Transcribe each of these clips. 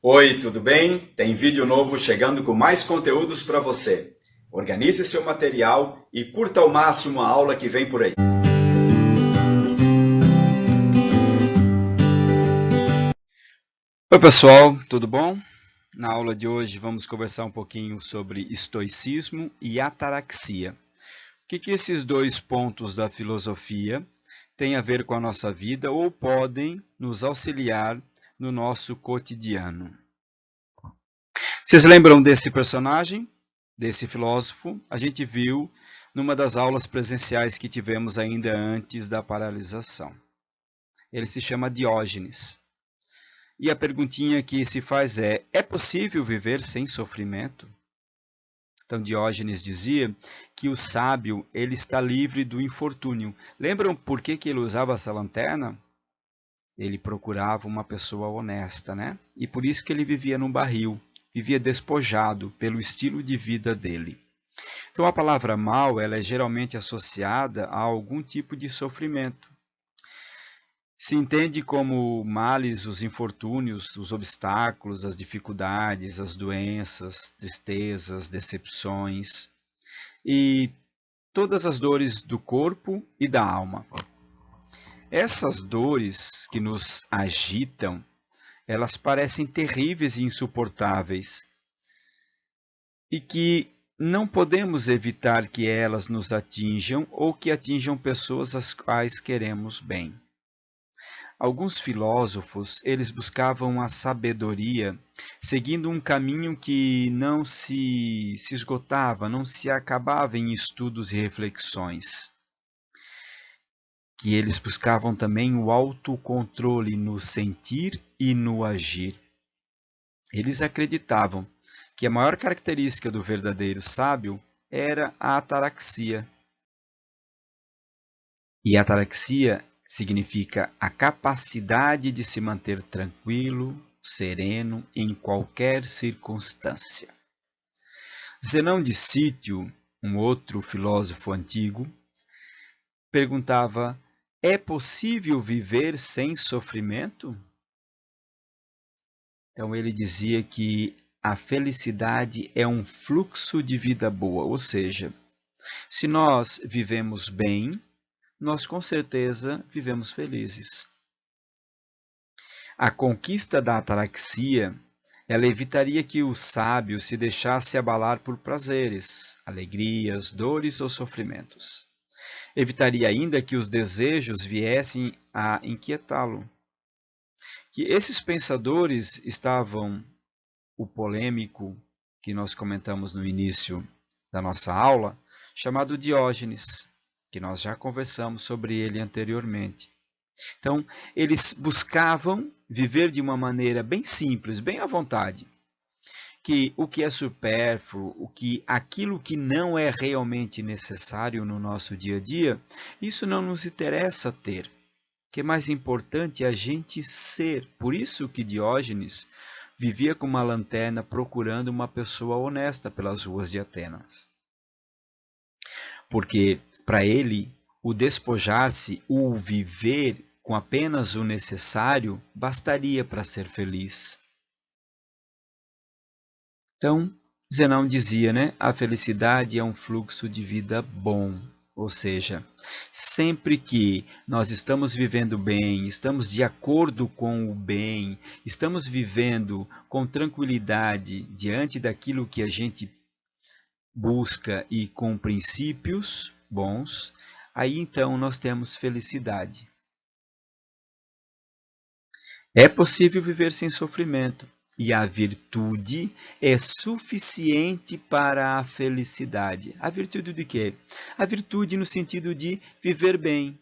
Oi, tudo bem? Tem vídeo novo chegando com mais conteúdos para você. Organize seu material e curta ao máximo a aula que vem por aí. Oi pessoal, tudo bom? Na aula de hoje vamos conversar um pouquinho sobre estoicismo e ataraxia. O que esses dois pontos da filosofia têm a ver com a nossa vida ou podem nos auxiliar no nosso cotidiano? Vocês lembram desse personagem, desse filósofo? A gente viu numa das aulas presenciais que tivemos ainda antes da paralisação. Ele se chama Diógenes. E a perguntinha que se faz é possível viver sem sofrimento? Então Diógenes dizia que o sábio ele está livre do infortúnio. Lembram por que ele usava essa lanterna? Ele procurava uma pessoa honesta, né? E por isso que ele vivia num barril, vivia despojado pelo estilo de vida dele. Então a palavra mal ela é geralmente associada a algum tipo de sofrimento. Se entende como males os infortúnios, os obstáculos, as dificuldades, as doenças, tristezas, decepções e todas as dores do corpo e da alma. Essas dores que nos agitam, elas parecem terríveis e insuportáveis e que não podemos evitar que elas nos atinjam ou que atinjam pessoas às quais queremos bem. Alguns filósofos, eles buscavam a sabedoria, seguindo um caminho que não se esgotava, não se acabava em estudos e reflexões. Que eles buscavam também o autocontrole no sentir e no agir. Eles acreditavam que a maior característica do verdadeiro sábio era a ataraxia. E a ataraxia significa a capacidade de se manter tranquilo, sereno em qualquer circunstância. Zenão de Cítio, um outro filósofo antigo, perguntava: é possível viver sem sofrimento? Então ele dizia que a felicidade é um fluxo de vida boa, ou seja, se nós vivemos bem, nós com certeza vivemos felizes. A conquista da ataraxia, ela evitaria que o sábio se deixasse abalar por prazeres, alegrias, dores ou sofrimentos. Evitaria ainda que os desejos viessem a inquietá-lo. Que esses pensadores estavam, o polêmico que nós comentamos no início da nossa aula, chamado Diógenes, que nós já conversamos sobre ele anteriormente. Então, eles buscavam viver de uma maneira bem simples, bem à vontade. Que o que é supérfluo, aquilo que não é realmente necessário no nosso dia a dia, isso não nos interessa ter. O que é mais importante é a gente ser. Por isso que Diógenes vivia com uma lanterna procurando uma pessoa honesta pelas ruas de Atenas. Porque para ele, o despojar-se, o viver com apenas o necessário, bastaria para ser feliz. Então, Zenão dizia, né? A felicidade é um fluxo de vida bom. Ou seja, sempre que nós estamos vivendo bem, estamos de acordo com o bem, estamos vivendo com tranquilidade diante daquilo que a gente busca e com princípios bons, aí então nós temos felicidade. É possível viver sem sofrimento e a virtude é suficiente para a felicidade. A virtude de quê? A virtude no sentido de viver bem,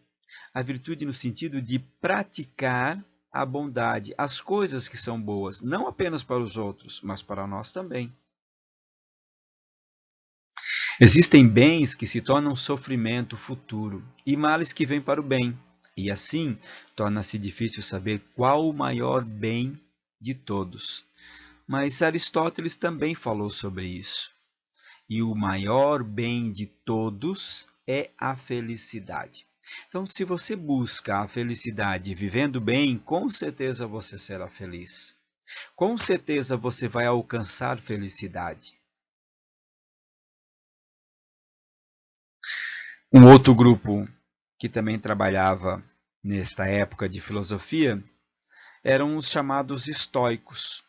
a virtude no sentido de praticar a bondade, as coisas que são boas, não apenas para os outros, mas para nós também. Existem bens que se tornam sofrimento futuro e males que vêm para o bem. E assim, torna-se difícil saber qual o maior bem de todos. Mas Aristóteles também falou sobre isso. E o maior bem de todos é a felicidade. Então, se você busca a felicidade vivendo bem, com certeza você será feliz. com certeza você vai alcançar felicidade. Um outro grupo que também trabalhava nesta época de filosofia eram os chamados estoicos.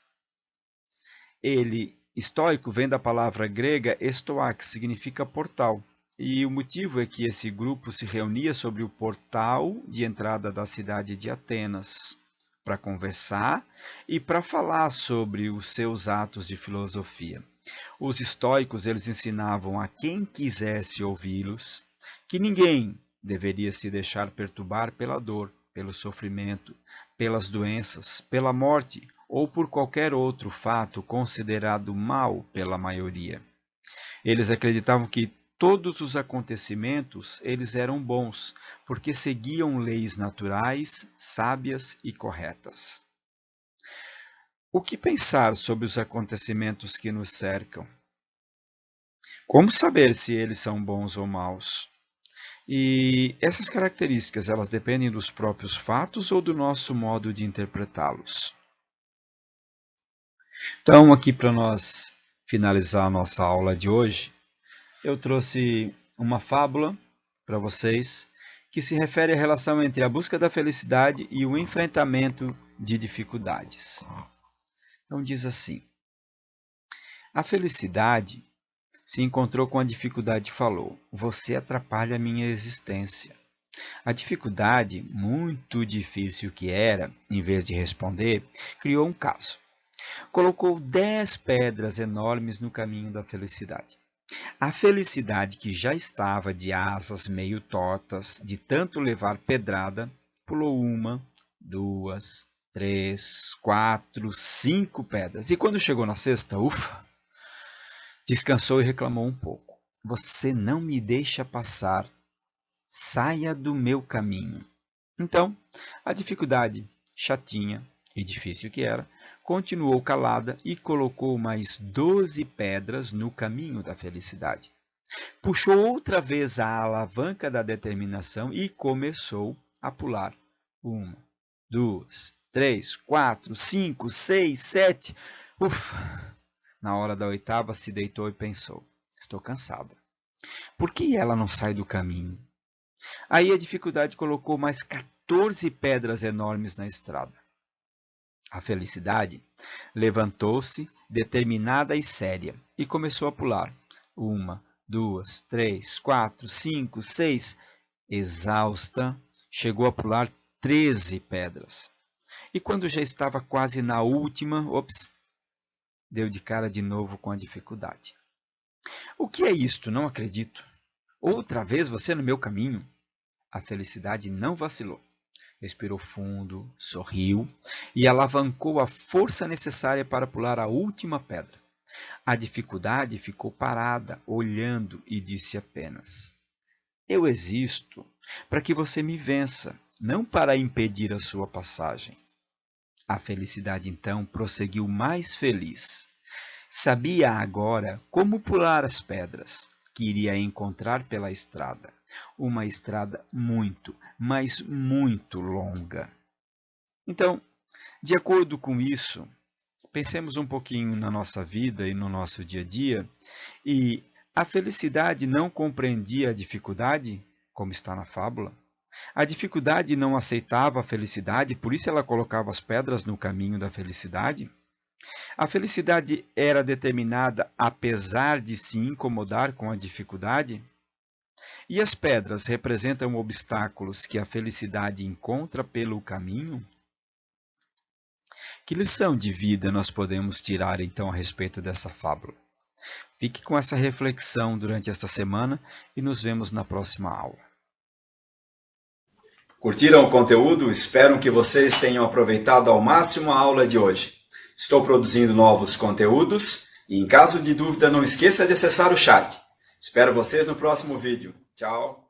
Estoico vem da palavra grega estoa, que significa portal. E o motivo é que esse grupo se reunia sobre o portal de entrada da cidade de Atenas para conversar e para falar sobre os seus atos de filosofia. Os estoicos eles ensinavam a quem quisesse ouvi-los que ninguém deveria se deixar perturbar pela dor, pelo sofrimento, pelas doenças, pela morte ou por qualquer outro fato considerado mal pela maioria. Eles acreditavam que todos os acontecimentos eles eram bons, porque seguiam leis naturais, sábias e corretas. O que pensar sobre os acontecimentos que nos cercam? Como saber se eles são bons ou maus? E essas características, elas dependem dos próprios fatos ou do nosso modo de interpretá-los? Então, aqui para nós finalizar a nossa aula de hoje, eu trouxe uma fábula para vocês que se refere à relação entre a busca da felicidade e o enfrentamento de dificuldades. Então diz assim: a felicidade se encontrou com a dificuldade e falou: você atrapalha a minha existência. A dificuldade, muito difícil que era, em vez de responder, criou um caso. Colocou 10 pedras enormes no caminho da felicidade. A felicidade, que já estava de asas meio tortas, de tanto levar pedrada, pulou 1, 2, 3, 4, 5 pedras. E quando chegou na sexta, ufa, descansou e reclamou um pouco. Você não me deixa passar. Saia do meu caminho. Então, a dificuldade, chatinha e difícil que era, continuou calada e colocou mais 12 pedras no caminho da felicidade. Puxou outra vez a alavanca da determinação e começou a pular. 1, 2, 3, 4, 5, 6, 7. Ufa! Na hora da 8ª, se deitou e pensou: estou cansada. Por que ela não sai do caminho? Aí a dificuldade colocou mais 14 pedras enormes na estrada. A felicidade levantou-se, determinada e séria, e começou a pular. 1, 2, 3, 4, 5, 6. Exausta, chegou a pular 13 pedras. E quando já estava quase na última, deu de cara de novo com a dificuldade. O que é isto? Não acredito. Outra vez você no meu caminho? A felicidade não vacilou. Respirou fundo, sorriu e alavancou a força necessária para pular a última pedra. A dificuldade ficou parada, olhando, e disse apenas: eu existo para que você me vença, não para impedir a sua passagem. A felicidade então prosseguiu mais feliz. Sabia agora como pular as pedras que iria encontrar pela estrada. Uma estrada muito, mas muito longa. Então, de acordo com isso, pensemos um pouquinho na nossa vida e no nosso dia a dia, e a felicidade não compreendia a dificuldade, como está na fábula. A dificuldade não aceitava a felicidade, por isso ela colocava as pedras no caminho da felicidade. A felicidade era determinada apesar de se incomodar com a dificuldade? E as pedras representam obstáculos que a felicidade encontra pelo caminho? Que lição de vida nós podemos tirar então a respeito dessa fábula? Fique com essa reflexão durante esta semana e nos vemos na próxima aula. Curtiram o conteúdo? Espero que vocês tenham aproveitado ao máximo a aula de hoje. Estou produzindo novos conteúdos e, em caso de dúvida, não esqueça de acessar o chat. Espero vocês no próximo vídeo. Tchau!